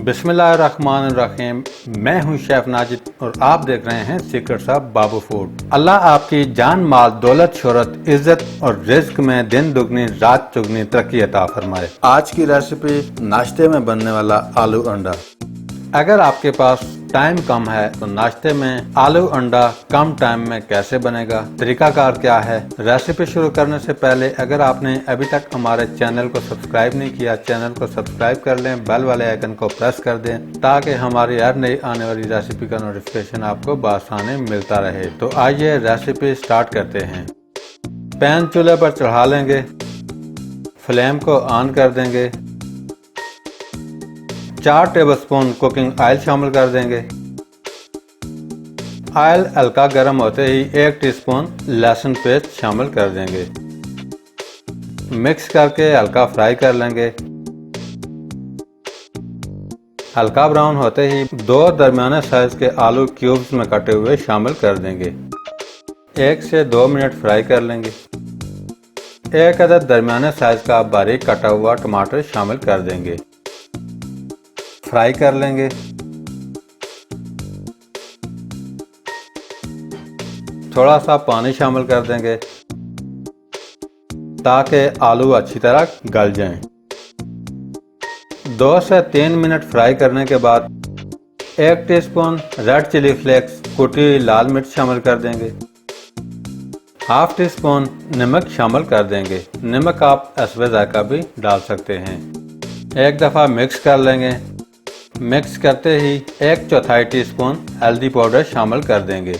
बिस्मिल्लाहिर्रहमानिर्रहीम। मैं हूं शेफ नाजिद और आप देख रहे हैं सीक्रेट्स ऑफ बाबू फूड। अल्लाह आपकी जान माल दौलत शोहरत इज्जत और रिज्क में दिन दुगनी रात चुगनी तरक्की अता फरमाए। आज की रेसिपी नाश्ते में बनने वाला आलू अंडा। अगर आपके पास टाइम कम है तो नाश्ते में आलू अंडा कम टाइम में कैसे बनेगा, तरीकाकार क्या है। रेसिपी शुरू करने से पहले अगर आपने अभी तक हमारे चैनल को सब्सक्राइब नहीं किया, चैनल को सब्सक्राइब कर लें, बेल वाले आइकन को प्रेस कर दें ताकि हमारी हर नई आने वाली रेसिपी का नोटिफिकेशन आपको बआसानी मिलता रहे। तो आइए रेसिपी स्टार्ट करते हैं। पैन चूल्हे पर चढ़ा लेंगे, फ्लेम को ऑन कर देंगे, 4 टेबलस्पून कुकिंग ऑयल शामिल कर देंगे। ऑयल हल्का गर्म होते ही 1 टीस्पून लहसुन पेस्ट शामिल कर देंगे। मिक्स करके हल्का फ्राई कर लेंगे। हल्का ब्राउन होते ही 2 दरमियाने साइज के आलू क्यूब्स में कटे हुए शामिल कर देंगे। 1 से 2 मिनट फ्राई कर लेंगे। 1 अदद दरमियाने साइज का बारीक कटा हुआ टमाटर शामिल कर देंगे। फ्राई कर लेंगे। थोड़ा सा पानी शामिल कर देंगे ताकि आलू अच्छी तरह गल जाएं। 2 से 3 मिनट फ्राई करने के बाद 1 टीस्पून रेड चिली फ्लेक्स कुटी हुई लाल मिर्च शामिल कर देंगे। हाफ टीस्पून नमक शामिल कर देंगे। नमक आप हस्बे जायका भी डाल सकते हैं। एक दफ़ा मिक्स कर लेंगे। मिक्स करते ही 1/4 टीस्पून हल्दी पाउडर शामिल कर देंगे।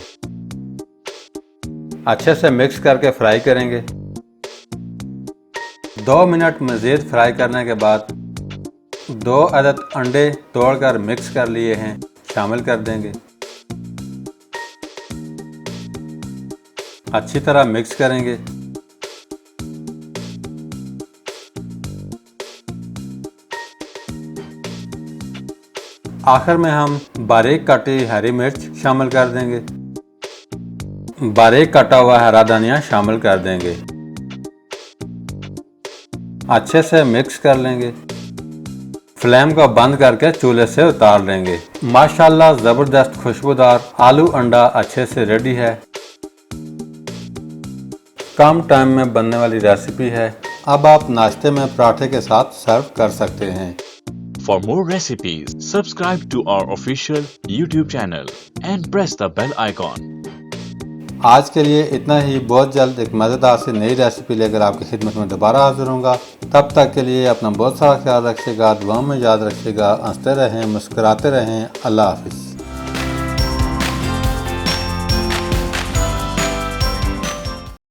अच्छे से मिक्स करके फ्राई करेंगे। 2 मिनट मज़ीद फ्राई करने के बाद 2 अदद अंडे तोड़कर मिक्स कर लिए हैं शामिल कर देंगे। अच्छी तरह मिक्स करेंगे। आखिर में हम बारीक कटी हरी मिर्च शामिल कर देंगे। बारीक कटा हुआ हरा धनिया शामिल कर देंगे। अच्छे से मिक्स कर लेंगे। फ्लेम को बंद करके चूल्हे से उतार लेंगे। माशाल्लाह जबरदस्त खुशबूदार आलू अंडा अच्छे से रेडी है। कम टाइम में बनने वाली रेसिपी है। अब आप नाश्ते में पराठे के साथ सर्व कर सकते हैं। For more recipes, subscribe to our official YouTube channel and press the bell icon. आज के लिए इतना ही। बहुत जल्द एक मज़ेदार से नई रेसिपी लेकर आपकी खिदमत में दोबारा हाजिर होऊंगा। तब तक के लिए अपना बहुत सारा ख्याल रखिएगा, दुआ में याद रखिएगा, हंसते रहें, मुस्कुराते रहें। अल्लाह हाफिज़।